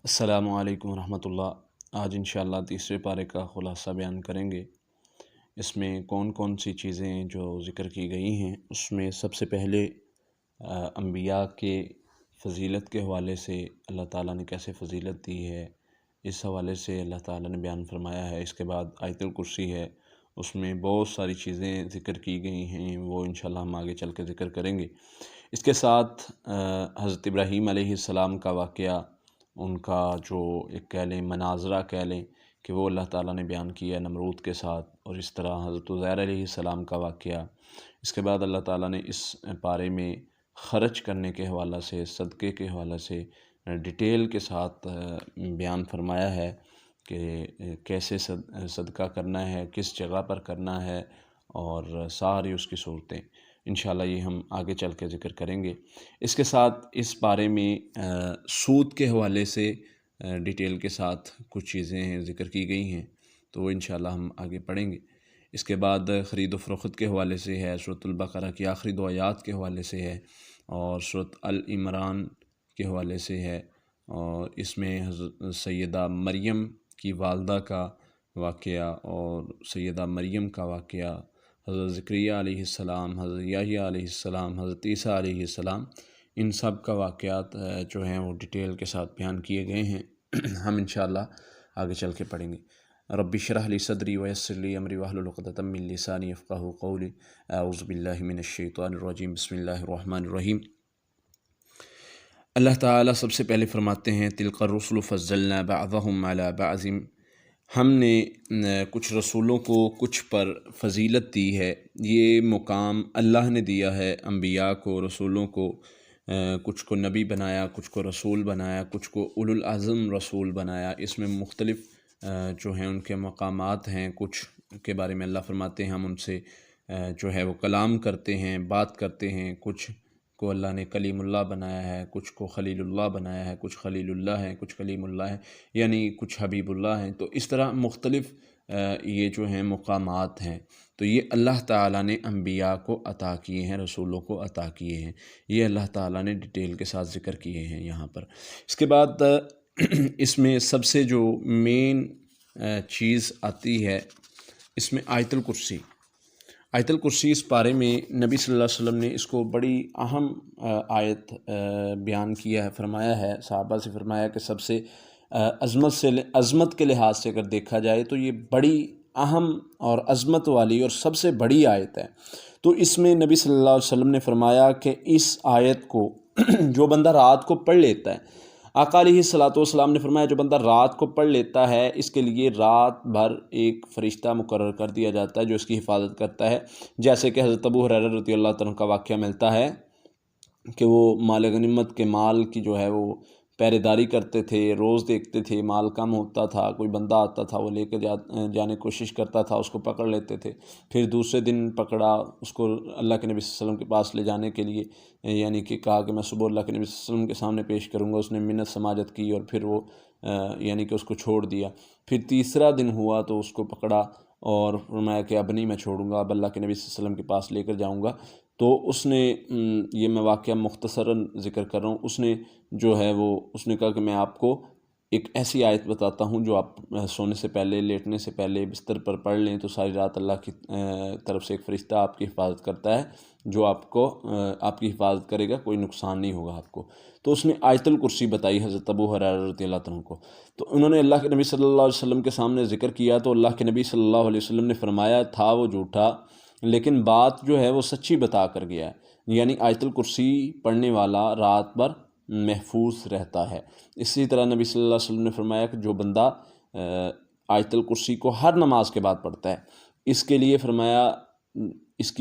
السلام علیکم ورحمۃ اللہ۔ آج انشاءاللہ تیسرے پارے کا خلاصہ بیان کریں گے۔ اس میں کون کون سی چیزیں جو ذکر کی گئی ہیں، اس میں سب سے پہلے انبیاء کے فضیلت کے حوالے سے اللہ تعالیٰ نے کیسے فضیلت دی ہے، اس حوالے سے اللہ تعالیٰ نے بیان فرمایا ہے۔ اس کے بعد آیت الکرسی ہے، اس میں بہت ساری چیزیں ذکر کی گئی ہیں، وہ انشاءاللہ ہم آگے چل کے ذکر کریں گے۔ اس کے ساتھ حضرت ابراہیم علیہ السلام کا واقعہ، ان کا جو ایک کہہ لیں مناظرہ کہہ لیں کہ وہ اللہ تعالیٰ نے بیان کیا نمرود کے ساتھ، اور اس طرح حضرت عزیر علیہ السلام کا واقعہ۔ اس کے بعد اللہ تعالیٰ نے اس پارے میں خرچ کرنے کے حوالے سے، صدقے کے حوالے سے ڈیٹیل کے ساتھ بیان فرمایا ہے کہ کیسے صدقہ کرنا ہے، کس جگہ پر کرنا ہے، اور ساری اس کی صورتیں انشاءاللہ یہ ہم آگے چل کے ذکر کریں گے۔ اس کے ساتھ اس بارے میں سود کے حوالے سے ڈیٹیل کے ساتھ کچھ چیزیں ذکر کی گئی ہیں، تو وہ انشاءاللہ ہم آگے پڑھیں گے۔ اس کے بعد خرید و فروخت کے حوالے سے ہے، سورۃ البقرہ کی آخری 2 آیات کے حوالے سے ہے، اور سورۃ العمران کے حوالے سے ہے، اور اس میں حضرت سیدہ مریم کی والدہ کا واقعہ اور سیدہ مریم کا واقعہ، حضرت زکریا علیہ السلام، حضرت یحییٰ علیہ السلام، حضرت عیسیٰ علیہ السلام، ان سب کا واقعات جو ہیں وہ ڈیٹیل کے ساتھ بیان کیے گئے ہیں۔ ہم انشاءاللہ آگے چل کے پڑھیں گے۔ رب اشرح لی صدری ویسر لی امری واحلل عقدۃ من لسانی یفقہوا قولی۔ اعوذ باللہ من الشیطان الرجیم، بسم اللہ الرحمن الرحیم۔ اللہ تعالیٰ سب سے پہلے فرماتے ہیں تلک الرسل فضلنا بعضهم علی بعض، ہم نے کچھ رسولوں کو کچھ پر فضیلت دی ہے۔ یہ مقام اللہ نے دیا ہے انبیاء کو، رسولوں کو، کچھ کو نبی بنایا، کچھ کو رسول بنایا، کچھ کو اولو العزم رسول بنایا۔ اس میں مختلف جو ہیں ان کے مقامات ہیں۔ کچھ کے بارے میں اللہ فرماتے ہیں ہم ان سے جو ہے وہ کلام کرتے ہیں، بات کرتے ہیں۔ کچھ کو اللہ نے کلیم اللہ بنایا ہے، کچھ کو خلیل اللہ بنایا ہے، کچھ خلیل اللہ ہیں، کچھ کلیم اللہ ہیں، یعنی کچھ حبیب اللہ ہیں۔ تو اس طرح مختلف یہ جو ہیں مقامات ہیں، تو یہ اللہ تعالیٰ نے انبیاء کو عطا کیے ہیں، رسولوں کو عطا کیے ہیں۔ یہ اللہ تعالیٰ نے ڈیٹیل کے ساتھ ذکر کیے ہیں یہاں پر۔ اس کے بعد اس میں سب سے جو مین چیز آتی ہے، اس میں آیت الکرسی۔ آیت الکرسی اس پارے میں نبی صلی اللہ علیہ وسلم نے اس کو بڑی اہم آیت بیان کیا ہے، فرمایا ہے، صحابہ سے فرمایا کہ سب سے عظمت کے لحاظ سے اگر دیکھا جائے تو یہ بڑی اہم اور عظمت والی اور سب سے بڑی آیت ہے۔ تو اس میں نبی صلی اللہ علیہ وسلم نے فرمایا کہ اس آیت کو جو بندہ رات کو پڑھ لیتا ہے، آقا علیہ الصلوۃ والسلام نے فرمایا جو بندہ رات کو پڑھ لیتا ہے، اس کے لیے رات بھر ایک فرشتہ مقرر کر دیا جاتا ہے جو اس کی حفاظت کرتا ہے۔ جیسے کہ حضرت ابو ہریرہ رضی اللہ عنہ کا واقعہ ملتا ہے کہ وہ مال غنیمت کے مال کی جو ہے وہ پہرے داری کرتے تھے، روز دیکھتے تھے، مال کم ہوتا تھا، کوئی بندہ آتا تھا وہ لے کے جانے کی کوشش کرتا تھا، اس کو پکڑ لیتے تھے، پھر دوسرے دن پکڑا اس کو اللہ کے نبی صلی اللہ علیہ وسلم کے پاس لے جانے کے لیے، یعنی کہ کہا کہ میں صبح اللہ کے نبی صلی اللہ علیہ وسلم کے سامنے پیش کروں گا۔ اس نے منت سماجت کی اور پھر وہ یعنی کہ اس کو چھوڑ دیا۔ پھر تیسرا دن ہوا تو اس کو پکڑا اور فرمایا کہ اب نہیں میں چھوڑوں گا، اب اللہ کے نبی صلی اللہ علیہ وسلم کے پاس لے کر جاؤں گا۔ تو اس نے یہ میں واقعہ مختصراً ذکر کر رہا ہوں، اس نے جو ہے وہ اس نے کہا کہ میں آپ کو ایک ایسی آیت بتاتا ہوں جو آپ سونے سے پہلے، لیٹنے سے پہلے بستر پر پڑھ لیں تو ساری رات اللہ کی طرف سے ایک فرشتہ آپ کی حفاظت کرتا ہے، جو آپ کی حفاظت کرے گا، کوئی نقصان نہیں ہوگا آپ کو۔ تو اس نے آیت الکرسی بتائی حضرت ابو ہریرہ رضی اللہ عنہ کو۔ تو انہوں نے اللہ کے نبی صلی اللہ علیہ وسلم کے سامنے ذکر کیا تو اللہ کے نبی صلی اللہ علیہ وسلم نے فرمایا تھا وہ جھوٹا، لیکن بات جو ہے وہ سچی بتا کر گیا ہے، یعنی آیت الکرسی پڑھنے والا رات بھر محفوظ رہتا ہے۔ اسی طرح نبی صلی اللہ علیہ وسلم نے فرمایا کہ جو بندہ آیت الکرسی کو ہر نماز کے بعد پڑھتا ہے، اس کے لیے فرمایا اس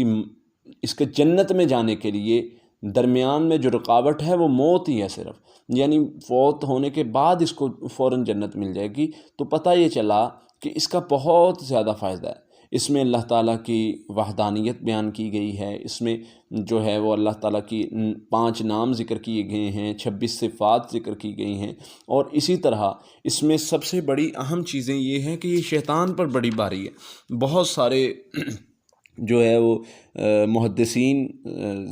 کے جنت میں جانے کے لیے درمیان میں جو رکاوٹ ہے وہ موت ہی ہے صرف، یعنی فوت ہونے کے بعد اس کو فوراً جنت مل جائے گی۔ تو پتہ یہ چلا کہ اس کا بہت زیادہ فائدہ ہے۔ اس میں اللہ تعالیٰ کی وحدانیت بیان کی گئی ہے، اس میں جو ہے وہ اللہ تعالیٰ کی 5 نام ذکر کیے گئے ہیں، 26 صفات ذکر کی گئی ہیں، اور اسی طرح اس میں سب سے بڑی اہم چیزیں یہ ہیں کہ یہ شیطان پر بڑی بھاری ہے۔ بہت سارے جو ہے وہ محدثین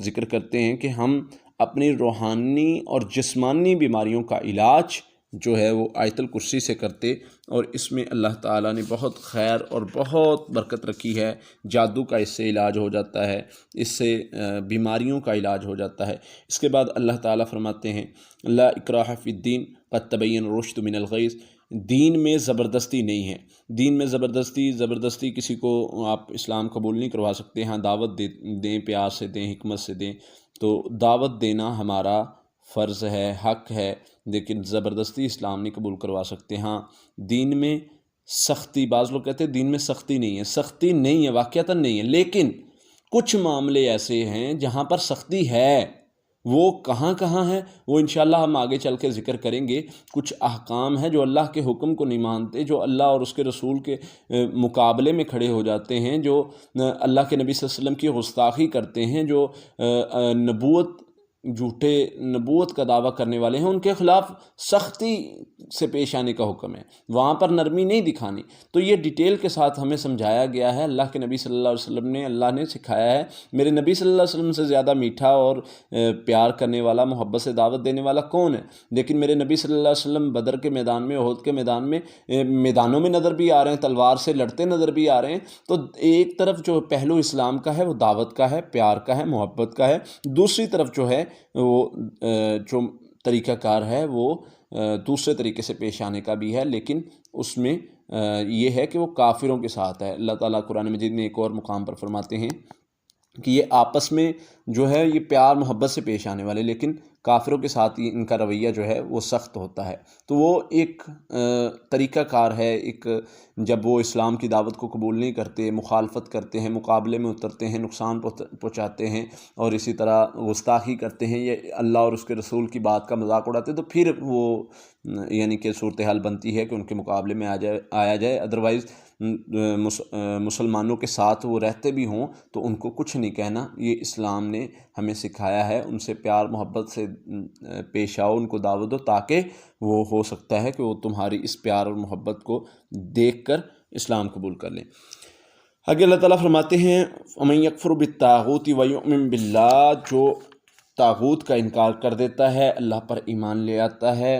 ذکر کرتے ہیں کہ ہم اپنی روحانی اور جسمانی بیماریوں کا علاج جو ہے وہ آیت الکرسی سے کرتے، اور اس میں اللہ تعالیٰ نے بہت خیر اور بہت برکت رکھی ہے۔ جادو کا اس سے علاج ہو جاتا ہے، اس سے بیماریوں کا علاج ہو جاتا ہے۔ اس کے بعد اللہ تعالیٰ فرماتے ہیں لا اکراہ فی الدین قد تبین الرشد من الغی، دین میں زبردستی نہیں ہے۔ دین میں زبردستی کسی کو آپ اسلام قبول نہیں کروا سکتے۔ ہاں دعوت دیں، پیار سے دیں، حکمت سے دیں، تو دعوت دینا ہمارا فرض ہے، حق ہے، لیکن زبردستی اسلام نہیں قبول کروا سکتے۔ ہاں دین میں سختی، بعض لوگ کہتے ہیں دین میں سختی نہیں ہے، سختی نہیں ہے، واقعتاً نہیں ہے، لیکن کچھ معاملے ایسے ہیں جہاں پر سختی ہے۔ وہ کہاں کہاں ہے وہ انشاءاللہ ہم آگے چل کے ذکر کریں گے۔ کچھ احکام ہیں جو اللہ کے حکم کو نہیں مانتے، جو اللہ اور اس کے رسول کے مقابلے میں کھڑے ہو جاتے ہیں، جو اللہ کے نبی صلی اللہ علیہ وسلم کی گستاخی کرتے ہیں، جو جھوٹے نبوت کا دعویٰ کرنے والے ہیں، ان کے خلاف سختی سے پیش آنے کا حکم ہے، وہاں پر نرمی نہیں دکھانی۔ تو یہ ڈیٹیل کے ساتھ ہمیں سمجھایا گیا ہے، اللہ کے نبی صلی اللہ علیہ وسلم نے، اللہ نے سکھایا ہے۔ میرے نبی صلی اللہ علیہ وسلم سے زیادہ میٹھا اور پیار کرنے والا، محبت سے دعوت دینے والا کون ہے؟ لیکن میرے نبی صلی اللہ علیہ وسلم بدر کے میدان میں، احد کے میدان میں، میدانوں میں نظر بھی آ رہے ہیں، تلوار سے لڑتے نظر بھی آ رہے ہیں۔ تو ایک طرف جو پہلو اسلام کا ہے وہ دعوت کا ہے، پیار کا ہے، محبت کا ہے، دوسری طرف جو ہے وہ جو طریقہ کار ہے وہ دوسرے طریقے سے پیش آنے کا بھی ہے، لیکن اس میں یہ ہے کہ وہ کافروں کے ساتھ ہے۔ اللہ تعالیٰ قرآن مجید میں ایک اور مقام پر فرماتے ہیں کہ یہ آپس میں جو ہے یہ پیار محبت سے پیش آنے والے، لیکن کافروں کے ساتھ ان کا رویہ جو ہے وہ سخت ہوتا ہے۔ تو وہ ایک طریقہ کار ہے، ایک جب وہ اسلام کی دعوت کو قبول نہیں کرتے، مخالفت کرتے ہیں، مقابلے میں اترتے ہیں، نقصان پہنچاتے ہیں، اور اسی طرح گستاخی کرتے ہیں، یہ اللہ اور اس کے رسول کی بات کا مذاق اڑاتے ہیں، تو پھر وہ یعنی کہ صورتحال بنتی ہے کہ ان کے مقابلے میں آیا جائے۔ ادروائز مسلمانوں کے ساتھ وہ رہتے بھی ہوں تو ان کو کچھ نہیں کہنا۔ یہ اسلام نے ہمیں سکھایا ہے، ان سے پیار محبت سے پیش آؤ، ان کو دعوت دو، تاکہ وہ ہو سکتا ہے کہ وہ تمہاری اس پیار اور محبت کو دیکھ کر اسلام قبول کر لیں۔ آگے اللہ تعالیٰ فرماتے ہیں وَمَن يَكْفُرْ بِالطَّاغُوتِ وَيُؤْمِن بِاللَّهِ، جو طاغوت کا انکار کر دیتا ہے، اللہ پر ایمان لے آتا ہے،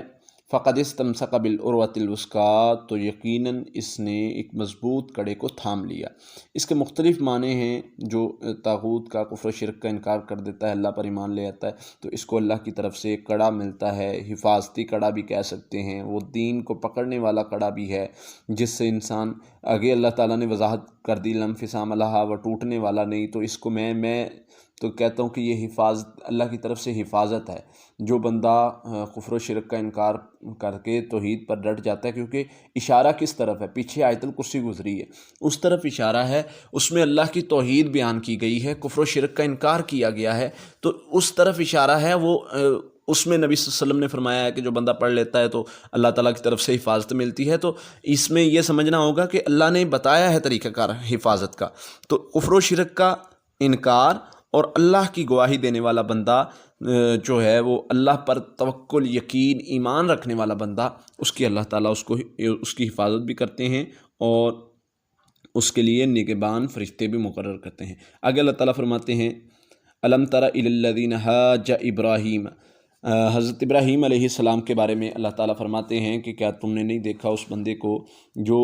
فقد استمسک بالعروۃ الوثقیٰ، تو یقیناً اس نے ایک مضبوط کڑے کو تھام لیا۔ اس کے مختلف معنی ہیں۔ جو طاغوت کا، کفر و شرک کا انکار کر دیتا ہے، اللہ پر ایمان لے آتا ہے، تو اس کو اللہ کی طرف سے ایک کڑا ملتا ہے، حفاظتی کڑا بھی کہہ سکتے ہیں، وہ دین کو پکڑنے والا کڑا بھی ہے، جس سے انسان آگے اللہ تعالیٰ نے وضاحت کر دی لم انفصام لہا، وہ ٹوٹنے والا نہیں۔ تو اس کو میں تو کہتا ہوں کہ یہ حفاظت اللہ کی طرف سے حفاظت ہے۔ جو بندہ کفر و شرک کا انکار کر کے توحید پر ڈٹ جاتا ہے، کیونکہ اشارہ کس طرف ہے؟ پیچھے آیت الکرسی گزری ہے، اس طرف اشارہ ہے، اس میں اللہ کی توحید بیان کی گئی ہے، کفر و شرک کا انکار کیا گیا ہے، تو اس طرف اشارہ ہے۔ وہ اس میں نبی صلی اللہ علیہ وسلم نے فرمایا ہے کہ جو بندہ پڑھ لیتا ہے تو اللہ تعالیٰ کی طرف سے حفاظت ملتی ہے۔ تو اس میں یہ سمجھنا ہوگا کہ اللہ نے بتایا ہے طریقہ کار حفاظت کا۔ تو کفر و شرک کا انکار اور اللہ کی گواہی دینے والا بندہ جو ہے وہ اللہ پر توکل، یقین، ایمان رکھنے والا بندہ، اس کی اللہ تعالیٰ اس کی حفاظت بھی کرتے ہیں، اور اس کے لیے نگہبان فرشتے بھی مقرر کرتے ہیں۔ آگے اللہ تعالیٰ فرماتے ہیں الم تر الی الذین حاج ابراہیم، حضرت ابراہیم علیہ السلام کے بارے میں اللہ تعالیٰ فرماتے ہیں کہ کیا تم نے نہیں دیکھا اس بندے کو جو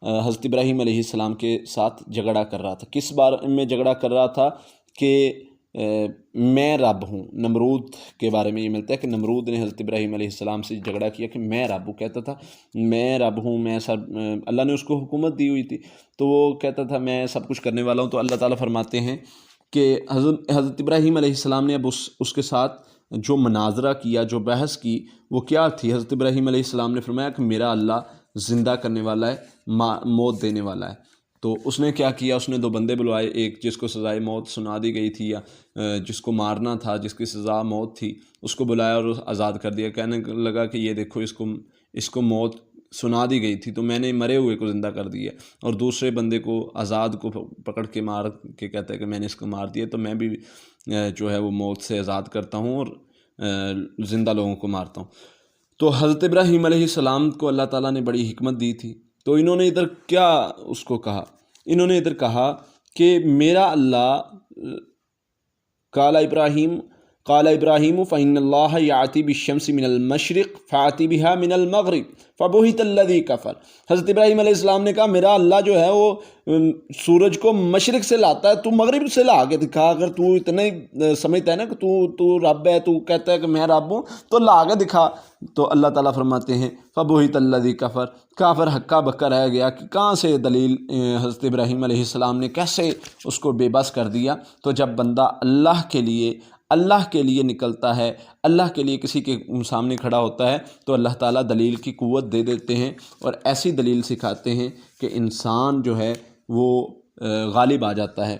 حضرت ابراہیم علیہ السلام کے ساتھ جھگڑا کر رہا تھا؟ کس بارے میں جھگڑا کر رہا تھا؟ کہ میں رب ہوں۔ نمرود کے بارے میں یہ ملتا ہے کہ نمرود نے حضرت ابراہیم علیہ السلام سے جھگڑا کیا کہ میں رب ہوں، کہتا تھا میں رب ہوں، میں سب، اللہ نے اس کو حکومت دی ہوئی تھی تو وہ کہتا تھا میں سب کچھ کرنے والا ہوں۔ تو اللہ تعالیٰ فرماتے ہیں کہ حضرت ابراہیم علیہ السلام نے اب اس کے ساتھ جو مناظرہ کیا، جو بحث کی، وہ کیا تھی؟ حضرت ابراہیم علیہ السلام نے فرمایا کہ میرا اللہ زندہ کرنے والا ہے، موت دینے والا ہے۔ تو اس نے کیا کیا؟ اس نے دو بندے بلوائے، ایک جس کو سزائے موت سنا دی گئی تھی یا جس کو مارنا تھا، جس کی سزا موت تھی، اس کو بلایا اور آزاد کر دیا۔ کہنے لگا کہ یہ دیکھو اس کو موت سنا دی گئی تھی تو میں نے مرے ہوئے کو زندہ کر دیا، اور دوسرے بندے کو آزاد کو پکڑ کے مار کے کہتا ہے کہ میں نے اس کو مار دیا، تو میں بھی جو ہے وہ موت سے آزاد کرتا ہوں اور زندہ لوگوں کو مارتا ہوں۔ تو حضرت ابراہیم علیہ السلام کو اللہ تعالیٰ نے بڑی حکمت دی تھی، تو انہوں نے ادھر کیا اس کو کہا؟ انہوں نے ادھر کہا کہ میرا اللہ قال ابراہیم قال ابراہیم فإن اللہ یأتی بالشمس من المشرق فآتی بها من المغرب فبہت الذی کفر۔ حضرت ابراہیم علیہ السلام نے کہا میرا اللہ جو ہے وہ سورج کو مشرق سے لاتا ہے، تو مغرب سے لا کے دکھا، اگر تو اتنا ہی سمجھتا ہے نا کہ تو رب ہے، تو کہتا ہے کہ میں رب ہوں، تو لا کے دکھا۔ تو اللہ تعالیٰ فرماتے ہیں فبہت الذی کفر، کافر ہکا بکا رہ گیا کہ کہاں سے دلیل حضرت ابراہیم علیہ السلام نے کیسے اس کو بے بس کر دیا۔ تو جب بندہ اللہ کے لیے نکلتا ہے، اللہ کے لیے کسی کے سامنے کھڑا ہوتا ہے، تو اللہ تعالیٰ دلیل کی قوت دے دیتے ہیں اور ایسی دلیل سکھاتے ہیں کہ انسان جو ہے وہ غالب آ جاتا ہے۔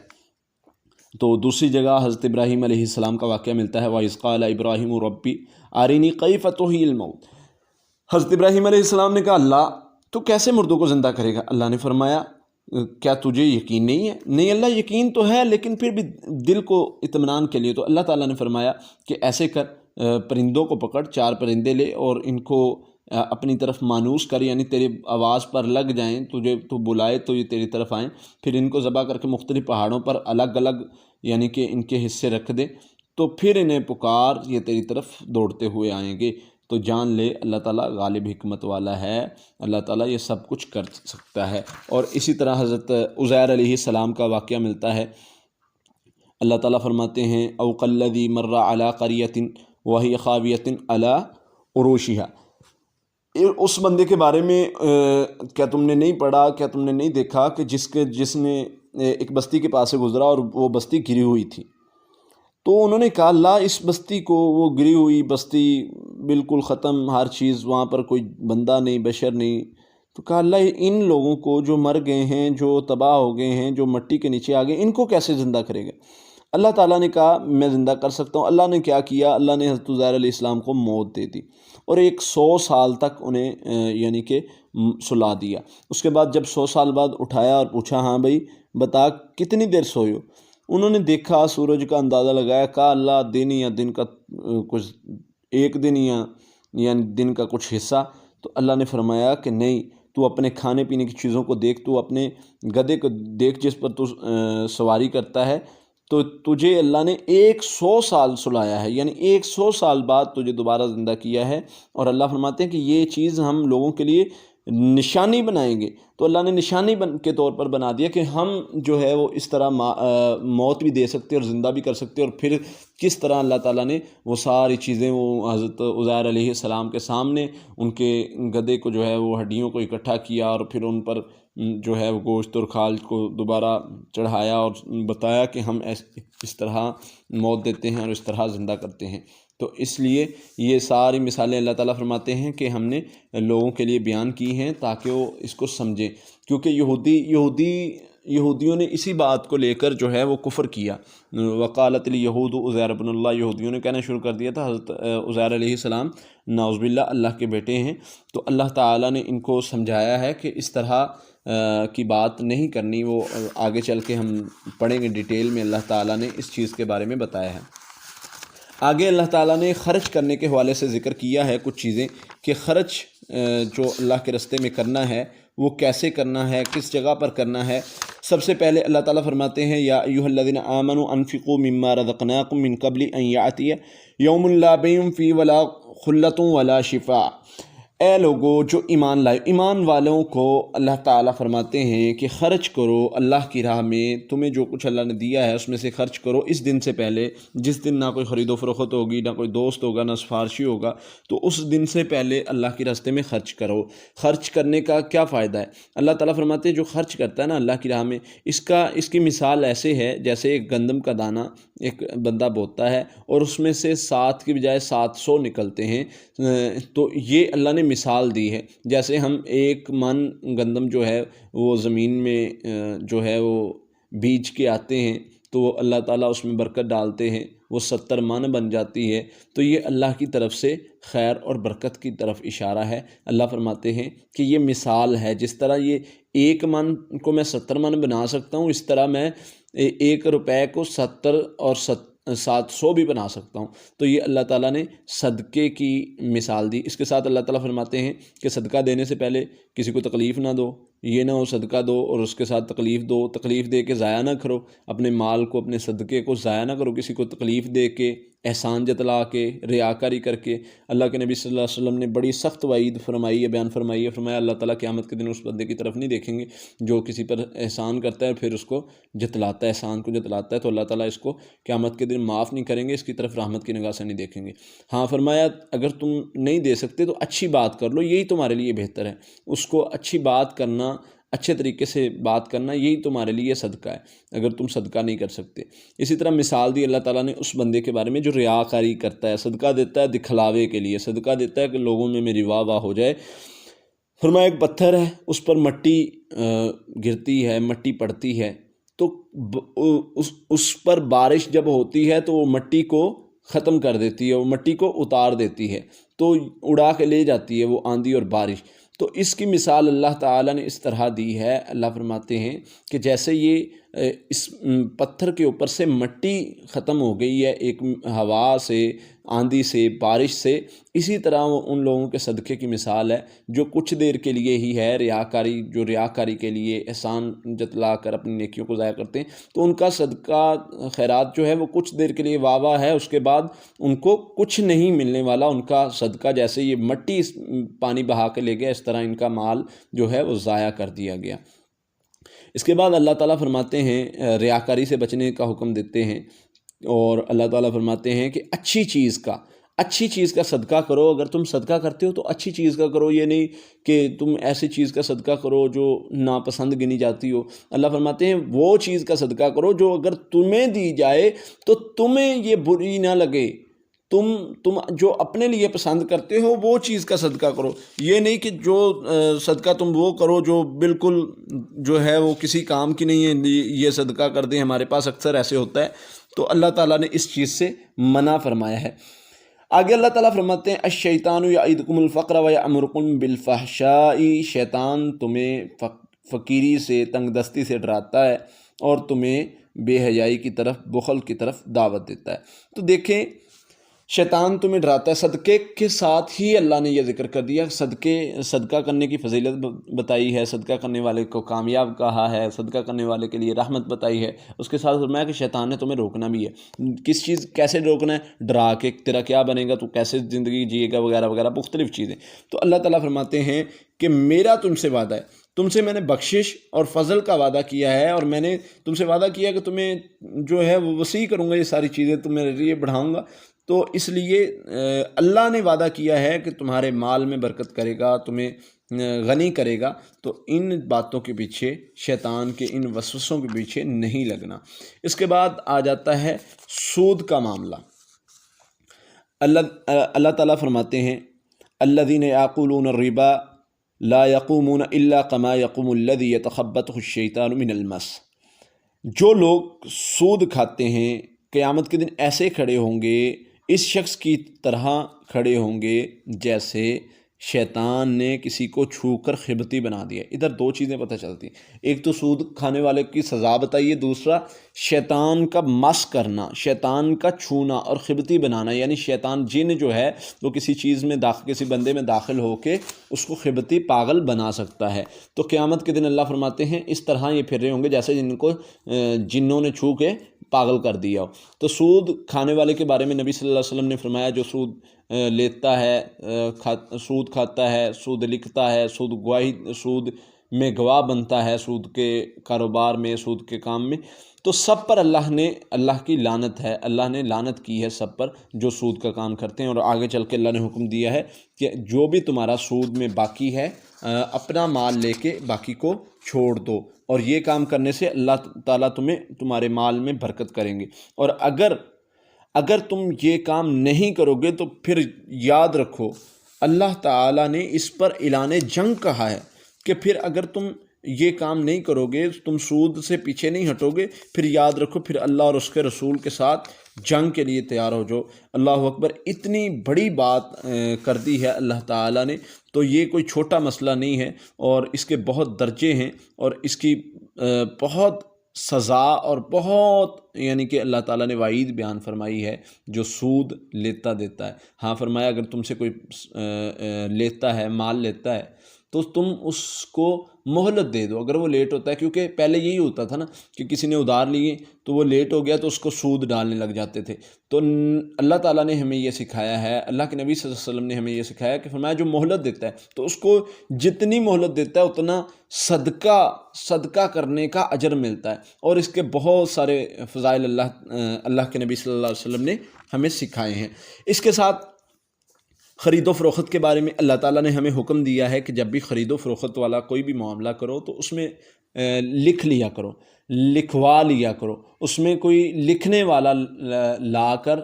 تو دوسری جگہ حضرت ابراہیم علیہ السلام کا واقعہ ملتا ہے وَإِذْ قَالَ إِبْرَاهِيمُ رَبِّ أَرِنِي كَيْفَ تُحْيِي الْمَوْتَ۔ حضرت ابراہیم علیہ السلام نے کہا اللہ تو کیسے مردوں کو زندہ کرے گا؟ اللہ نے فرمایا کیا تجھے یقین نہیں ہے؟ نہیں اللہ یقین تو ہے، لیکن پھر بھی دل کو اطمینان کے لیے تو اللہ تعالیٰ نے فرمایا کہ ایسے کر، پرندوں کو پکڑ، 4 پرندے لے اور ان کو اپنی طرف مانوس کر، یعنی تیری آواز پر لگ جائیں، تجھے تو بلائے تو یہ تیری طرف آئیں، پھر ان کو ذبح کر کے مختلف پہاڑوں پر الگ الگ یعنی کہ ان کے حصے رکھ دے، تو پھر انہیں پکار، یہ تیری طرف دوڑتے ہوئے آئیں گے۔ تو جان لے اللہ تعالیٰ غالب حکمت والا ہے، اللہ تعالیٰ یہ سب کچھ کر سکتا ہے۔ اور اسی طرح حضرت عزیر علیہ السلام کا واقعہ ملتا ہے، اللہ تعالیٰ فرماتے ہیں او کالذی مر علی قریۃ وہی خاویۃ علی عروشها۔ اس بندے کے بارے میں کیا تم نے نہیں پڑھا، کیا تم نے نہیں دیکھا کہ جس نے ایک بستی کے پاس سے گزرا اور وہ بستی گری ہوئی تھی؟ تو انہوں نے کہا اللہ اس بستی کو، وہ گری ہوئی بستی بالکل ختم، ہر چیز وہاں پر، کوئی بندہ نہیں، بشر نہیں۔ تو کہا اللہ ان لوگوں کو جو مر گئے ہیں، جو تباہ ہو گئے ہیں، جو مٹی کے نیچے آ گئے، ان کو کیسے زندہ کرے گا؟ اللہ تعالیٰ نے کہا میں زندہ کر سکتا ہوں۔ اللہ نے کیا کیا؟ اللہ نے حضرت عزیر علیہ السلام کو موت دے دی اور 100 سال تک انہیں یعنی کہ سلا دیا۔ اس کے بعد جب 100 سال بعد اٹھایا اور پوچھا ہاں بھائی بتا کتنی دیر سوئے ہو؟ انہوں نے دیکھا، سورج کا اندازہ لگایا، کہا اللہ دن یا دن کا کچھ، ایک دن یعنی دن کا کچھ حصہ۔ تو اللہ نے فرمایا کہ نہیں، تو اپنے کھانے پینے کی چیزوں کو دیکھ، تو اپنے گدھے کو دیکھ جس پر تو سواری کرتا ہے، تو تجھے اللہ نے 100 سال سلایا ہے، یعنی 100 سال بعد تجھے دوبارہ زندہ کیا ہے۔ اور اللہ فرماتے ہیں کہ یہ چیز ہم لوگوں کے لیے نشانی بنائیں گے۔ تو اللہ نے نشانی کے طور پر بنا دیا کہ ہم جو ہے وہ اس طرح موت بھی دے سکتے اور زندہ بھی کر سکتے، اور پھر کس طرح اللہ تعالیٰ نے وہ ساری چیزیں وہ حضرت عزیر علیہ السلام کے سامنے ان کے گدھے کو جو ہے وہ ہڈیوں کو اکٹھا کیا اور پھر ان پر جو ہے وہ گوشت اور کھال کو دوبارہ چڑھایا اور بتایا کہ ہم اس طرح موت دیتے ہیں اور اس طرح زندہ کرتے ہیں۔ تو اس لیے یہ ساری مثالیں اللہ تعالیٰ فرماتے ہیں کہ ہم نے لوگوں کے لیے بیان کی ہیں تاکہ وہ اس کو سمجھیں، کیونکہ یہودیوں نے اسی بات کو لے کر جو ہے وہ کفر کیا۔ وقالت الیہود عزیر ابن اللہ، یہودیوں نے کہنا شروع کر دیا تھا حضرت عزیر علیہ السلام نعوذ باللہ اللہ کے بیٹے ہیں۔ تو اللہ تعالیٰ نے ان کو سمجھایا ہے کہ اس طرح کی بات نہیں کرنی۔ وہ آگے چل کے ہم پڑھیں گے ڈیٹیل میں، اللہ تعالیٰ نے اس چیز کے بارے میں بتایا ہے۔ آگے اللہ تعالیٰ نے خرچ کرنے کے حوالے سے ذکر کیا ہے کچھ چیزیں کہ خرچ جو اللہ کے راستے میں کرنا ہے وہ کیسے کرنا ہے، کس جگہ پر کرنا ہے۔ سب سے پہلے اللہ تعالیٰ فرماتے ہیں یا ایھا الذین آمنوا انفقوا مما رزقناکم من قبل ان یأتی یوم لا بیع فیہ ولا خلۃ ولا شفاء۔ اے لوگو جو ایمان لائے، ایمان والوں کو اللہ تعالیٰ فرماتے ہیں کہ خرچ کرو اللہ کی راہ میں، تمہیں جو کچھ اللہ نے دیا ہے اس میں سے خرچ کرو اس دن سے پہلے، جس دن نہ کوئی خرید و فروخت ہوگی، نہ کوئی دوست ہوگا، نہ سفارشی ہوگا، تو اس دن سے پہلے اللہ کے راستے میں خرچ کرو۔ خرچ کرنے کا کیا فائدہ ہے؟ اللہ تعالیٰ فرماتے ہیں جو خرچ کرتا ہے نا اللہ کی راہ میں، اس کی مثال ایسے ہے جیسے ایک گندم کا دانہ ایک بندہ بوتا ہے اور اس میں سے 7 کی بجائے 700 نکلتے ہیں۔ تو یہ اللہ نے مثال دی ہے، جیسے ہم 1 من گندم جو ہے وہ زمین میں جو ہے وہ بیج کے آتے ہیں تو اللہ تعالیٰ اس میں برکت ڈالتے ہیں، وہ 70 من بن جاتی ہے۔ تو یہ اللہ کی طرف سے خیر اور برکت کی طرف اشارہ ہے۔ اللہ فرماتے ہیں کہ یہ مثال ہے، جس طرح یہ 1 من کو میں 70 من بنا سکتا ہوں، اس طرح میں 1 روپے کو 70 اور 700 بھی بنا سکتا ہوں۔ تو یہ اللہ تعالیٰ نے صدقے کی مثال دی۔ اس کے ساتھ اللہ تعالیٰ فرماتے ہیں کہ صدقہ دینے سے پہلے کسی کو تکلیف نہ دو، یہ نہ ہو صدقہ دو اور اس کے ساتھ تکلیف دو، تکلیف دے کے ضائع نہ کرو اپنے مال کو، اپنے صدقے کو ضائع نہ کرو کسی کو تکلیف دے کے، احسان جتلا کے، ریاکاری کر کے۔ اللہ کے نبی صلی اللہ علیہ وسلم نے بڑی سخت وعید فرمائی ہے، بیان فرمائی ہے، فرمایا اللہ تعالیٰ قیامت کے دن اس بندے کی طرف نہیں دیکھیں گے جو کسی پر احسان کرتا ہے پھر اس کو جتلاتا ہے، احسان کو جتلاتا ہے، تو اللہ تعالیٰ اس کو قیامت کے دن معاف نہیں کریں گے، اس کی طرف رحمت کی نگاہ سے نہیں دیکھیں گے۔ ہاں فرمایا اگر تم نہیں دے سکتے تو اچھی بات کر لو، یہی تمہارے لیے بہتر ہے۔ اس کو اچھی بات کرنا، اچھے طریقے سے بات کرنا، یہی تمہارے لیے صدقہ ہے اگر تم صدقہ نہیں کر سکتے۔ اسی طرح مثال دی اللہ تعالیٰ نے اس بندے کے بارے میں جو ریاکاری کرتا ہے، صدقہ دیتا ہے دکھلاوے کے لیے، صدقہ دیتا ہے کہ لوگوں میں میری واہ واہ ہو جائے۔ فرمایا ایک پتھر ہے، اس پر مٹی گرتی ہے، مٹی پڑتی ہے، تو اس پر بارش جب ہوتی ہے تو وہ مٹی کو ختم کر دیتی ہے، وہ مٹی کو اتار دیتی ہے، تو اڑا کے لے جاتی ہے وہ آندھی اور بارش۔ تو اس کی مثال اللہ تعالیٰ نے اس طرح دی ہے، اللہ فرماتے ہیں کہ جیسے یہ اس پتھر کے اوپر سے مٹی ختم ہو گئی ہے ایک ہوا سے، آندھی سے، بارش سے، اسی طرح وہ ان لوگوں کے صدقے کی مثال ہے جو کچھ دیر کے لیے ہی ہے ریاکاری، جو ریاکاری کے لیے احسان جتلا کر اپنی نیکیوں کو ضائع کرتے ہیں، تو ان کا صدقہ خیرات جو ہے وہ کچھ دیر کے لیے واہ واہ ہے، اس کے بعد ان کو کچھ نہیں ملنے والا۔ ان کا صدقہ جیسے یہ مٹی پانی بہا کے لے گیا، اس طرح ان کا مال جو ہے وہ ضائع کر دیا گیا۔ اس کے بعد اللہ تعالیٰ فرماتے ہیں، ریاکاری سے بچنے کا حکم دیتے ہیں، اور اللہ تعالیٰ فرماتے ہیں کہ اچھی چیز کا صدقہ کرو۔ اگر تم صدقہ کرتے ہو تو اچھی چیز کا کرو، یہ نہیں کہ تم ایسی چیز کا صدقہ کرو جو ناپسند گنی جاتی ہو۔ اللہ فرماتے ہیں وہ چیز کا صدقہ کرو جو اگر تمہیں دی جائے تو تمہیں یہ بری نہ لگے، تم جو اپنے لیے پسند کرتے ہو وہ چیز کا صدقہ کرو۔ یہ نہیں کہ جو صدقہ تم وہ کرو جو بالکل جو ہے وہ کسی کام کی نہیں ہے، یہ صدقہ کر دیں، ہمارے پاس اکثر ایسے ہوتا ہے، تو اللہ تعالیٰ نے اس چیز سے منع فرمایا ہے۔ آگے اللہ تعالیٰ فرماتے ہیں الشیطان یعدکم الفقر ویأمرکم بالفحشاء، شیطان تمہیں فقیری سے، تنگ دستی سے ڈراتا ہے اور تمہیں بے حیائی کی طرف، بخل کی طرف دعوت دیتا ہے۔ تو دیکھیں شیطان تمہیں ڈراتا ہے، صدقے کے ساتھ ہی اللہ نے یہ ذکر کر دیا، صدقہ کرنے کی فضیلت بتائی ہے، صدقہ کرنے والے کو کامیاب کہا ہے، صدقہ کرنے والے کے لیے رحمت بتائی ہے۔ اس کے ساتھ فرمایا کہ شیطان نے تمہیں روکنا بھی ہے۔ کس چیز، کیسے روکنا ہے؟ ڈرا کے، تیرا کیا بنے گا، تو کیسے زندگی جیے گا، وغیرہ وغیرہ مختلف چیزیں۔ تو اللہ تعالیٰ فرماتے ہیں کہ میرا تم سے وعدہ ہے، تم سے میں نے بخشش اور فضل کا وعدہ کیا ہے، اور میں نے تم سے وعدہ کیا کہ تمہیں جو ہے وہ وسیع کروں گا، یہ ساری چیزیں تمہارے لیے بڑھاؤں گا۔ تو اس لیے اللہ نے وعدہ کیا ہے کہ تمہارے مال میں برکت کرے گا، تمہیں غنی کرے گا۔ تو ان باتوں کے پیچھے، شیطان کے ان وسوسوں کے پیچھے نہیں لگنا۔ اس کے بعد آ جاتا ہے سود کا معاملہ۔ اللہ تعالیٰ فرماتے ہیں الذین یأکلون الربا لا یقومون الا کما یقوم الذی یتخبطہ الشیطان من المس۔ جو لوگ سود کھاتے ہیں قیامت کے دن ایسے کھڑے ہوں گے، اس شخص کی طرح کھڑے ہوں گے جیسے شیطان نے کسی کو چھو کر خبتی بنا دیا۔ ادھر دو چیزیں پتہ چلتی ہیں، ایک تو سود کھانے والے کی سزا بتائیے، دوسرا شیطان کا مس کرنا، شیطان کا چھونا اور خبتی بنانا، یعنی شیطان جن جو ہے وہ کسی چیز میں کسی بندے میں داخل ہو کے اس کو خبتی پاگل بنا سکتا ہے۔ تو قیامت کے دن اللہ فرماتے ہیں اس طرح یہ پھر رہے ہوں گے جیسے جن کو جنوں نے چھو کے پاگل کر دیا ہو۔ تو سود کھانے والے کے بارے میں نبی صلی اللہ علیہ وسلم نے فرمایا جو سود لیتا ہے، سود کھاتا ہے، سود لکھتا ہے، سود میں گواہ بنتا ہے، سود کے کاروبار میں، سود کے کام میں، تو سب پر اللہ کی لعنت ہے، اللہ نے لعنت کی ہے سب پر جو سود کا کام کرتے ہیں۔ اور آگے چل کے اللہ نے حکم دیا ہے کہ جو بھی تمہارا سود میں باقی ہے اپنا مال لے کے باقی کو چھوڑ دو، اور یہ کام کرنے سے اللہ تعالیٰ تمہارے مال میں برکت کریں گے۔ اور اگر تم یہ کام نہیں کرو گے تو پھر یاد رکھو اللہ تعالیٰ نے اس پر اعلان جنگ کہا ہے کہ پھر اگر تم یہ کام نہیں کرو گے، تم سود سے پیچھے نہیں ہٹو گے، پھر یاد رکھو پھر اللہ اور اس کے رسول کے ساتھ جنگ کے لیے تیار ہو جاؤ۔ اللہ اکبر، اتنی بڑی بات کر دی ہے اللہ تعالیٰ نے، تو یہ کوئی چھوٹا مسئلہ نہیں ہے، اور اس کے بہت درجے ہیں، اور اس کی بہت سزا اور بہت، یعنی کہ اللہ تعالیٰ نے وعید بیان فرمائی ہے جو سود لیتا دیتا ہے۔ ہاں فرمایا اگر تم سے کوئی لیتا ہے، مال لیتا ہے، تو تم اس کو مہلت دے دو اگر وہ لیٹ ہوتا ہے، کیونکہ پہلے یہی ہوتا تھا نا کہ کسی نے ادھار لیے تو وہ لیٹ ہو گیا تو اس کو سود ڈالنے لگ جاتے تھے۔ تو اللہ تعالیٰ نے ہمیں یہ سکھایا ہے، اللہ کے نبی صلی اللہ علیہ وسلم نے ہمیں یہ سکھایا کہ فرمایا جو مہلت دیتا ہے تو اس کو جتنی مہلت دیتا ہے اتنا صدقہ کرنے کا اجر ملتا ہے، اور اس کے بہت سارے فضائل اللہ کے نبی صلی اللہ علیہ وسلم نے ہمیں سکھائے ہیں۔ اس کے ساتھ خرید و فروخت کے بارے میں اللہ تعالیٰ نے ہمیں حکم دیا ہے کہ جب بھی خرید و فروخت والا کوئی بھی معاملہ کرو تو اس میں لکھ لیا کرو، لکھوا لیا کرو، اس میں کوئی لکھنے والا لا کر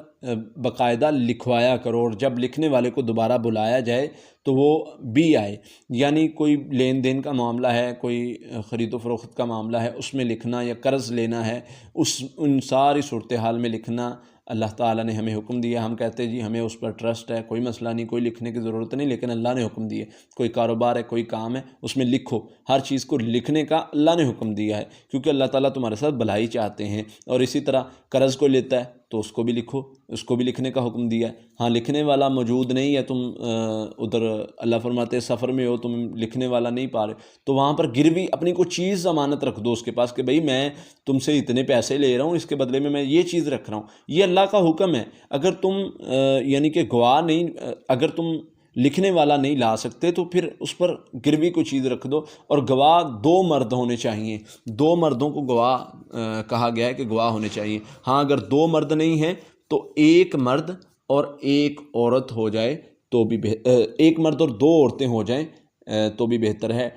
باقاعدہ لکھوایا کرو، اور جب لکھنے والے کو دوبارہ بلایا جائے تو وہ بھی آئے۔ یعنی کوئی لین دین کا معاملہ ہے، کوئی خرید و فروخت کا معاملہ ہے، اس میں لکھنا، یا قرض لینا ہے، ان ساری صورتحال میں لکھنا اللہ تعالیٰ نے ہمیں حکم دیا۔ ہم کہتے ہیں جی ہمیں اس پر ٹرسٹ ہے، کوئی مسئلہ نہیں، کوئی لکھنے کی ضرورت نہیں، لیکن اللہ نے حکم دیا کوئی کاروبار ہے، کوئی کام ہے، اس میں لکھو، ہر چیز کو لکھنے کا اللہ نے حکم دیا ہے، کیونکہ اللہ تعالیٰ تمہارے ساتھ بھلائی چاہتے ہیں۔ اور اسی طرح قرض کو لیتا ہے تو اس کو بھی لکھو، اس کو بھی لکھنے کا حکم دیا ہے۔ ہاں لکھنے والا موجود نہیں ہے، تم ادھر اللہ فرماتے سفر میں ہو، تم لکھنے والا نہیں پا رہے، تو وہاں پر گروی اپنی کوئی چیز ضمانت رکھ دو اس کے پاس کہ بھئی میں تم سے اتنے پیسے لے رہا ہوں، اس کے بدلے میں یہ چیز رکھ رہا ہوں۔ یہ اللہ کا حکم ہے۔ اگر تم یعنی کہ گواہ نہیں، اگر تم لکھنے والا نہیں لا سکتے تو پھر اس پر گروی کوئی چیز رکھ دو، اور گواہ 2 مرد ہونے چاہیے، 2 مردوں کو گواہ کہا گیا ہے کہ گواہ ہونے چاہیے۔ ہاں اگر 2 مرد نہیں ہیں تو 1 مرد اور 1 عورت ہو جائے تو بھی 1 مرد اور 2 عورتیں ہو جائیں تو بھی بہتر ہے،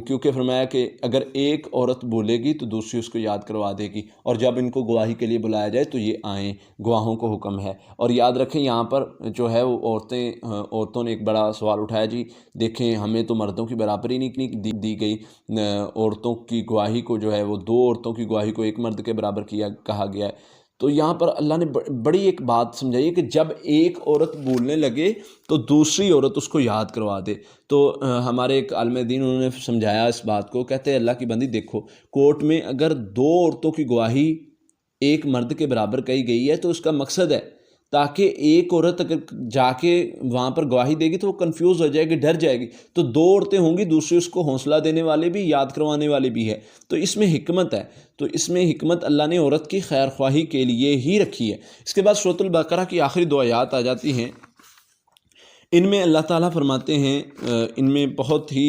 کیونکہ فرمایا کہ اگر 1 عورت بولے گی تو دوسری اس کو یاد کروا دے گی، اور جب ان کو گواہی کے لیے بلایا جائے تو یہ آئیں، گواہوں کو حکم ہے۔ اور یاد رکھیں یہاں پر جو ہے وہ عورتوں نے ایک بڑا سوال اٹھایا، جی دیکھیں ہمیں تو مردوں کی برابری نہیں دی گئی، عورتوں کی گواہی کو جو ہے وہ 2 عورتوں کی گواہی کو 1 مرد کے برابر کہا گیا ہے۔ تو یہاں پر اللہ نے بڑی ایک بات سمجھائی ہے کہ جب ایک عورت بولنے لگے تو دوسری عورت اس کو یاد کروا دے۔ تو ہمارے ایک عالم دین انہوں نے سمجھایا اس بات کو، کہتے ہیں اللہ کی بندی دیکھو، کورٹ میں اگر 2 عورتوں کی گواہی 1 مرد کے برابر کہی گئی ہے تو اس کا مقصد ہے تاکہ ایک عورت اگر جا کے وہاں پر گواہی دے گی تو وہ کنفیوز ہو جائے گی، ڈر جائے گی، تو 2 عورتیں ہوں گی، دوسری اس کو حوصلہ دینے والے بھی، یاد کروانے والے بھی ہے۔ تو اس میں حکمت ہے، تو اس میں حکمت اللہ نے عورت کی خیر خواہی کے لیے ہی رکھی ہے۔ اس کے بعد سورۃ البقرہ کی آخری 2 آیات آ جاتی ہیں، ان میں اللہ تعالیٰ فرماتے ہیں، ان میں بہت ہی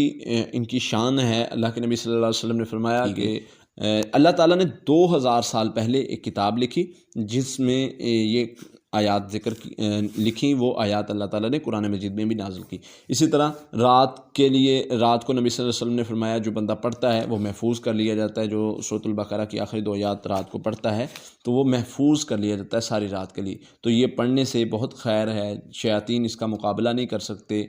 ان کی شان ہے۔ اللہ کے نبی صلی اللہ علیہ وسلم نے فرمایا کہ اللہ تعالیٰ نے 2000 سال پہلے ایک کتاب لکھی جس میں یہ آیات لکھی، وہ آیات اللہ تعالیٰ نے قرآن مجید میں بھی نازل کی۔ اسی طرح رات کو نبی صلی اللہ علیہ وسلم نے فرمایا جو بندہ پڑھتا ہے وہ محفوظ کر لیا جاتا ہے، جو سورۃ البقرہ کی آخری 2 آیات رات کو پڑھتا ہے تو وہ محفوظ کر لیا جاتا ہے ساری رات کے لیے۔ تو یہ پڑھنے سے بہت خیر ہے، شیاطین اس کا مقابلہ نہیں کر سکتے۔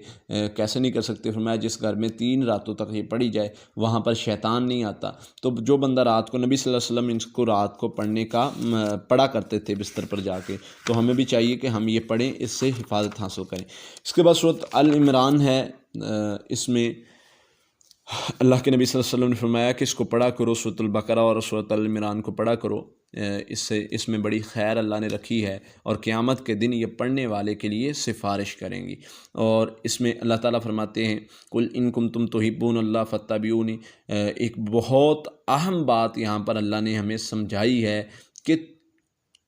کیسے نہیں کر سکتے؟ فرمایا جس گھر میں 3 راتوں تک یہ پڑھی جائے وہاں پر شیطان نہیں آتا۔ تو جو بندہ رات کو، نبی صلی اللہ علیہ وسلم اس کو رات کو پڑھا کرتے تھے بستر پر جا کے، تو ہمیں بھی چاہیے کہ ہم یہ پڑھیں، اس سے حفاظت حاصل کریں۔ اس کے بعد سورۃ آل عمران ہے، اس میں اللہ کے نبی صلی اللہ علیہ وسلم نے فرمایا کہ اس کو پڑھا کرو، سورۃ البقرہ اور سورۃ آل عمران کو پڑھا کرو، اس میں بڑی خیر اللہ نے رکھی ہے، اور قیامت کے دن یہ پڑھنے والے کے لیے سفارش کریں گی۔ اور اس میں اللہ تعالیٰ فرماتے ہیں قُلْ إِن كُنتُمْ تُحِبُّونَ اللَّهَ فَاتَّبِعُونِی، ایک بہت اہم بات یہاں پر اللہ نے ہمیں سمجھائی ہے کہ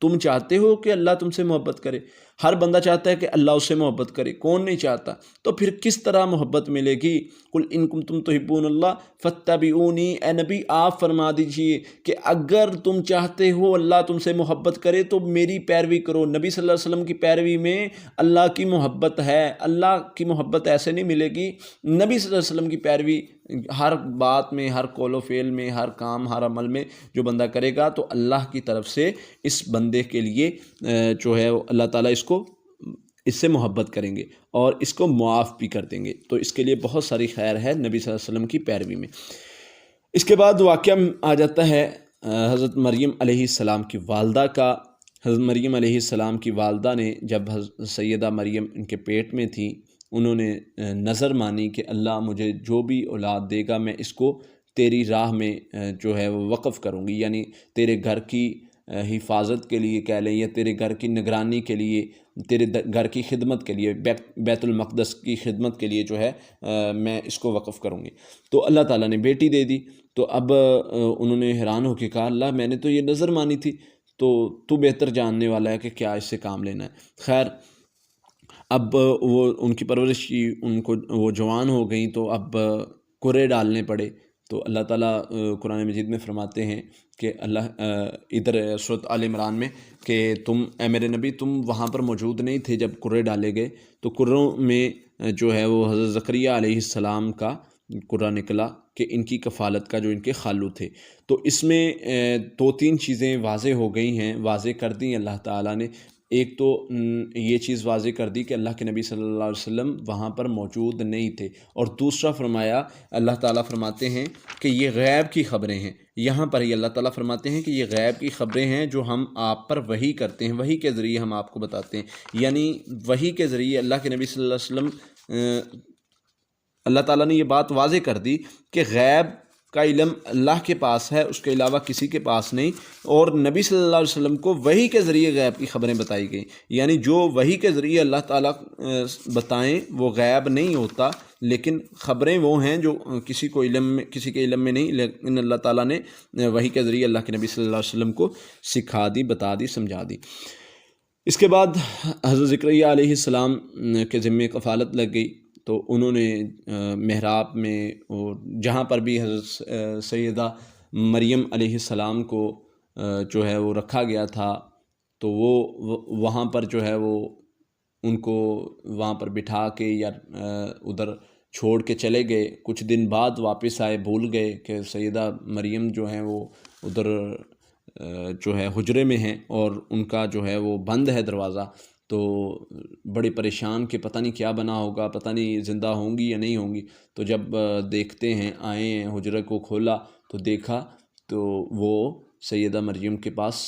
تم چاہتے ہو کہ اللہ تم سے محبت کرے؟ ہر بندہ چاہتا ہے کہ اللہ اس سے محبت کرے، کون نہیں چاہتا؟ تو پھر کس طرح محبت ملے گی؟ قُلْ إِن كُنتُمْ تُحِبُّونَ اللَّهَ فَاتَّبِعُونِی، اے نبی آپ فرما دیجئے کہ اگر تم چاہتے ہو اللہ تم سے محبت کرے تو میری پیروی کرو۔ نبی صلی اللہ علیہ وسلم کی پیروی میں اللہ کی محبت ہے۔ اللہ کی محبت ایسے نہیں ملے گی، نبی صلی اللہ علیہ وسلم کی پیروی ہر بات میں، ہر قول و فعل میں، ہر کام، ہر عمل میں جو بندہ کرے گا تو اللہ کی طرف سے اس بندے کے لیے جو ہے اللہ تعالیٰ اس سے محبت کریں گے اور اس کو معاف بھی کر دیں گے۔ تو اس کے لیے بہت ساری خیر ہے نبی صلی اللہ علیہ وسلم کی پیروی میں۔ اس کے بعد واقعہ آ جاتا ہے حضرت مریم علیہ السلام کی والدہ کا۔ حضرت مریم علیہ السلام کی والدہ نے جب سیدہ مریم ان کے پیٹ میں تھی، انہوں نے نظر مانی کہ اللہ مجھے جو بھی اولاد دے گا میں اس کو تیری راہ میں جو ہے وہ وقف کروں گی، یعنی تیرے گھر کی حفاظت کے لیے کہہ لیں یا تیرے گھر کی نگرانی کے لیے تیرے گھر کی خدمت کے لیے، بیت المقدس کی خدمت کے لیے جو ہے میں اس کو وقف کروں گی۔ تو اللہ تعالیٰ نے بیٹی دے دی۔ تو اب انہوں نے حیران ہو کے کہا اللہ میں نے تو یہ نظر مانی تھی، تو بہتر جاننے والا ہے کہ کیا اس سے کام لینا ہے۔ خیر اب وہ ان کی پرورش کی، ان کو وہ جوان ہو گئیں تو اب کرے ڈالنے پڑے۔ تو اللہ تعالیٰ قرآن مجید میں فرماتے ہیں کہ اللہ ادھر سورۃ آل عمران میں کہ تم اے میرے نبی تم وہاں پر موجود نہیں تھے جب کرے ڈالے گئے، تو کروں میں جو ہے وہ حضرت زکریہ علیہ السلام کا کرہ نکلا کہ ان کی کفالت کا جو ان کے خالو تھے۔ تو اس میں دو تین چیزیں واضح ہو گئی ہیں، واضح کر دیں اللہ تعالیٰ نے۔ ایک تو یہ چیز واضح کر دی کہ اللہ کے نبی صلی اللہ علیہ وسلم وہاں پر موجود نہیں تھے، اور دوسرا فرمایا اللہ تعالیٰ فرماتے ہیں کہ یہ غیب کی خبریں ہیں۔ یہاں پر ہی اللہ تعالیٰ فرماتے ہیں کہ یہ غیب کی خبریں ہیں جو ہم آپ پر وحی کرتے ہیں، وحی کے ذریعے ہم آپ کو بتاتے ہیں، یعنی وحی کے ذریعے اللہ کے نبی صلی اللہ علیہ وسلم اللہ تعالیٰ نے یہ بات واضح کر دی کہ غیب کا علم اللہ کے پاس ہے، اس کے علاوہ کسی کے پاس نہیں، اور نبی صلی اللہ علیہ وسلم کو وحی کے ذریعے غیب کی خبریں بتائی گئیں، یعنی جو وحی کے ذریعے اللہ تعالیٰ بتائیں وہ غیب نہیں ہوتا، لیکن خبریں وہ ہیں جو کسی کے علم میں نہیں، لیکن اللہ تعالیٰ نے وحی کے ذریعے اللہ کے نبی صلی اللہ علیہ وسلم کو سکھا دی، بتا دی، سمجھا دی۔ اس کے بعد حضرت زکریا علیہ السلام کے ذمے کفالت لگ گئی، تو انہوں نے محراب میں اور جہاں پر بھی حضرت سیدہ مریم علیہ السلام کو جو ہے وہ رکھا گیا تھا، تو وہ وہاں پر جو ہے وہ ان کو وہاں پر بٹھا کے یا ادھر چھوڑ کے چلے گئے۔ کچھ دن بعد واپس آئے، بھول گئے کہ سیدہ مریم جو ہیں وہ ادھر جو ہے حجرے میں ہیں اور ان کا جو ہے وہ بند ہے دروازہ۔ تو بڑے پریشان کہ پتہ نہیں کیا بنا ہوگا، پتہ نہیں زندہ ہوں گی یا نہیں ہوں گی۔ تو جب دیکھتے ہیں، آئے ہیں، حجرے کو کھولا تو دیکھا تو وہ سیدہ مریم کے پاس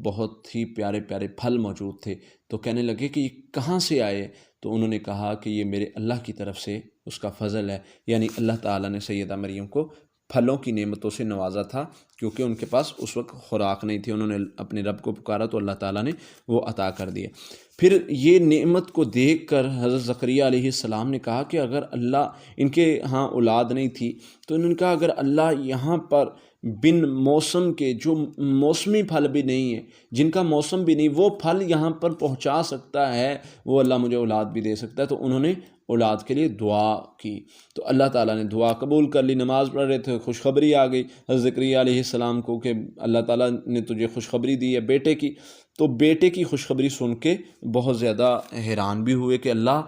بہت ہی پیارے پیارے پھل موجود تھے۔ تو کہنے لگے کہ یہ کہاں سے آئے؟ تو انہوں نے کہا کہ یہ میرے اللہ کی طرف سے اس کا فضل ہے، یعنی اللہ تعالیٰ نے سیدہ مریم کو پھلوں کی نعمتوں سے نوازا تھا، کیونکہ ان کے پاس اس وقت خوراک نہیں تھی۔ انہوں نے اپنے رب کو پکارا تو اللہ تعالیٰ نے وہ عطا کر دیا۔ پھر یہ نعمت کو دیکھ کر حضرت زکریا علیہ السلام نے کہا کہ اگر اللہ، ان کے ہاں اولاد نہیں تھی، تو انہوں نے کہا اگر اللہ یہاں پر بن موسم کے، جو موسمی پھل بھی نہیں ہیں، جن کا موسم بھی نہیں، وہ پھل یہاں پر پہنچا سکتا ہے، وہ اللہ مجھے اولاد بھی دے سکتا ہے۔ تو انہوں نے اولاد کے لیے دعا کی، تو اللہ تعالیٰ نے دعا قبول کر لی۔ نماز پڑھ رہے تھے، خوشخبری آ گئی حضرت زکریا علیہ السلام کو کہ اللہ تعالیٰ نے تجھے خوشخبری دی ہے بیٹے کی۔ تو بیٹے کی خوشخبری سن کے بہت زیادہ حیران بھی ہوئے کہ اللہ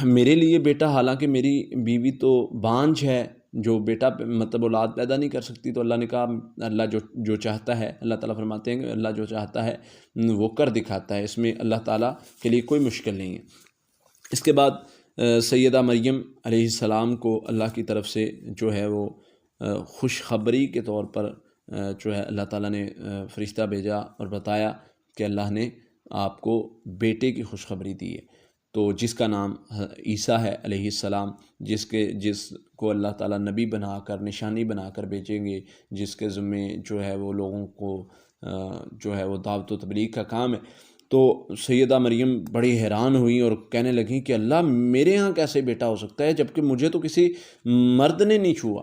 میرے لیے بیٹا، حالانکہ میری بیوی تو بانجھ ہے، جو بیٹا مطلب اولاد پیدا نہیں کر سکتی۔ تو اللہ نے کہا اللہ جو چاہتا ہے، اللہ تعالیٰ فرماتے ہیں کہ اللہ جو چاہتا ہے وہ کر دکھاتا ہے، اس میں اللہ تعالیٰ کے لیے کوئی مشکل نہیں ہے۔ اس کے بعد سیدہ مریم علیہ السلام کو اللہ کی طرف سے جو ہے وہ خوشخبری کے طور پر جو ہے اللہ تعالیٰ نے فرشتہ بھیجا اور بتایا کہ اللہ نے آپ کو بیٹے کی خوشخبری دی ہے، تو جس کا نام عیسیٰ ہے علیہ السلام، جس کو اللہ تعالیٰ نبی بنا کر، نشانی بنا کر بھیجیں گے، جس کے ذمے جو ہے وہ لوگوں کو جو ہے وہ دعوت و تبلیغ کا کام ہے۔ تو سیدہ مریم بڑی حیران ہوئیں اور کہنے لگیں کہ اللہ میرے ہاں کیسے بیٹا ہو سکتا ہے جبکہ مجھے تو کسی مرد نے نہیں چھوا۔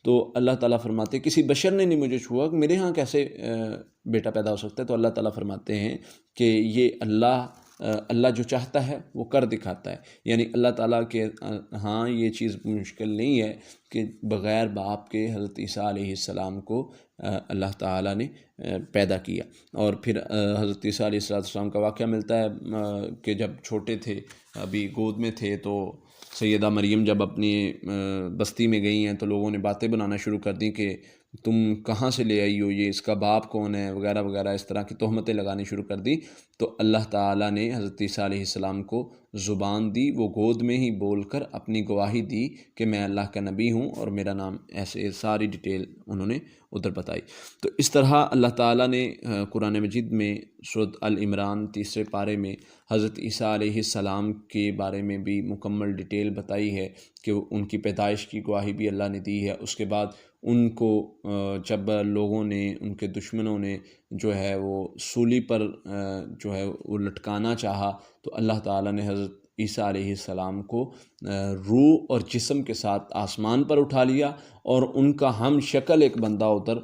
تو اللہ تعالیٰ فرماتے ہیں کسی بشر نے نہیں مجھے چھوا، کہ میرے ہاں کیسے بیٹا پیدا ہو سکتا ہے؟ تو اللہ تعالیٰ فرماتے ہیں کہ یہ اللہ جو چاہتا ہے وہ کر دکھاتا ہے، یعنی اللہ تعالیٰ کے ہاں یہ چیز مشکل نہیں ہے کہ بغیر باپ کے حضرت عیسیٰ علیہ السلام کو اللہ تعالیٰ نے پیدا کیا۔ اور پھر حضرت عیسیٰ علیہ السلام کا واقعہ ملتا ہے کہ جب چھوٹے تھے، ابھی گود میں تھے، تو سیدہ مریم جب اپنی بستی میں گئی ہیں تو لوگوں نے باتیں بنانا شروع کر دیں کہ تم کہاں سے لے آئی ہو، یہ اس کا باپ کون ہے، وغیرہ وغیرہ، اس طرح کی تہمتیں لگانی شروع کر دی۔ تو اللہ تعالیٰ نے حضرت عیسیٰ علیہ السلام کو زبان دی، وہ گود میں ہی بول کر اپنی گواہی دی کہ میں اللہ کا نبی ہوں اور میرا نام، ایسے ساری ڈیٹیل انہوں نے ادھر بتائی۔ تو اس طرح اللہ تعالیٰ نے قرآن مجید میں سورۃ العمران 3 پارے میں حضرت عیسیٰ علیہ السلام کے بارے میں بھی مکمل ڈیٹیل بتائی ہے کہ ان کی پیدائش کی گواہی بھی اللہ نے دی ہے۔ اس کے بعد ان کو جب لوگوں نے، ان کے دشمنوں نے جو ہے وہ سولی پر جو ہے وہ لٹکانا چاہا، تو اللہ تعالیٰ نے حضرت عیسیٰ علیہ السلام کو روح اور جسم کے ساتھ آسمان پر اٹھا لیا اور ان کا ہم شکل ایک بندہ ادھر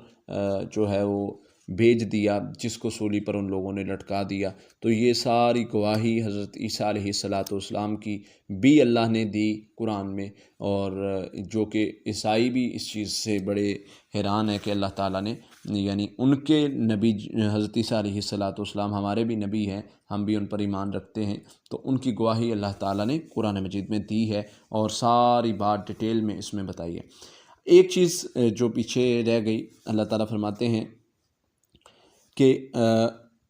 جو ہے وہ بھیج دیا، جس کو سولی پر ان لوگوں نے لٹکا دیا۔ تو یہ ساری گواہی حضرت عیسیٰ علیہ السلام کی بھی اللہ نے دی قرآن میں، اور جو کہ عیسائی بھی اس چیز سے بڑے حیران ہے کہ اللہ تعالیٰ نے، یعنی ان کے نبی حضرت عیسیٰ علیہ السلام ہمارے بھی نبی ہیں، ہم بھی ان پر ایمان رکھتے ہیں، تو ان کی گواہی اللہ تعالیٰ نے قرآن مجید میں دی ہے اور ساری بات ڈیٹیل میں اس میں بتائی ہے۔ ایک چیز جو پیچھے رہ گئی، اللہ تعالیٰ فرماتے ہیں کہ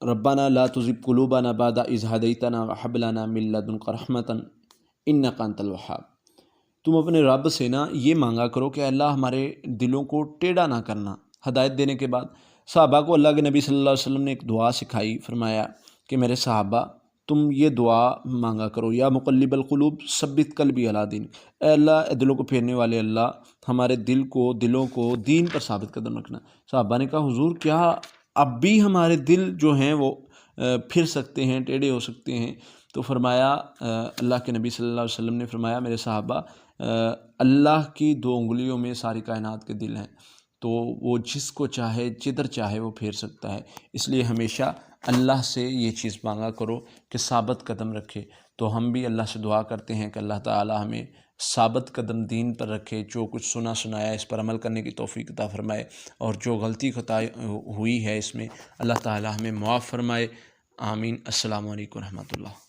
ربنا لا تزغ قلوبنا بعد اذ هديتنا وهب لنا من لدنك رحمة انك انت الوهاب۔ تم اپنے رب سے نا یہ مانگا کرو کہ اللہ ہمارے دلوں کو ٹیڑھا نہ کرنا۔ ہدایت دینے کے بعد صحابہ کو اللہ کے نبی صلی اللہ علیہ وسلم نے ایک دعا سکھائی، فرمایا کہ میرے صحابہ تم یہ دعا مانگا کرو، یا مقلب القلوب ثبت قلبی علی دینک، اے اللہ، دلوں کو پھیرنے والے اللہ، ہمارے دلوں کو دین پر ثابت قدم رکھنا۔ صحابہ نے کہا حضور کیا اب بھی ہمارے دل جو ہیں وہ پھر سکتے ہیں، ٹیڑھے ہو سکتے ہیں؟ تو فرمایا، اللہ کے نبی صلی اللہ علیہ وسلم نے فرمایا میرے صحابہ، اللہ کی 2 انگلیوں میں ساری کائنات کے دل ہیں، تو وہ جس کو چاہے جدھر چاہے وہ پھیر سکتا ہے، اس لیے ہمیشہ اللہ سے یہ چیز مانگا کرو کہ ثابت قدم رکھے۔ تو ہم بھی اللہ سے دعا کرتے ہیں کہ اللہ تعالی ہمیں ثابت قدم دین پر رکھے، جو کچھ سنا سنایا اس پر عمل کرنے کی توفیق عطا فرمائے، اور جو غلطی خطا ہوئی ہے اس میں اللہ تعالی ہمیں معاف فرمائے۔ آمین۔ السلام علیکم ورحمۃ اللہ۔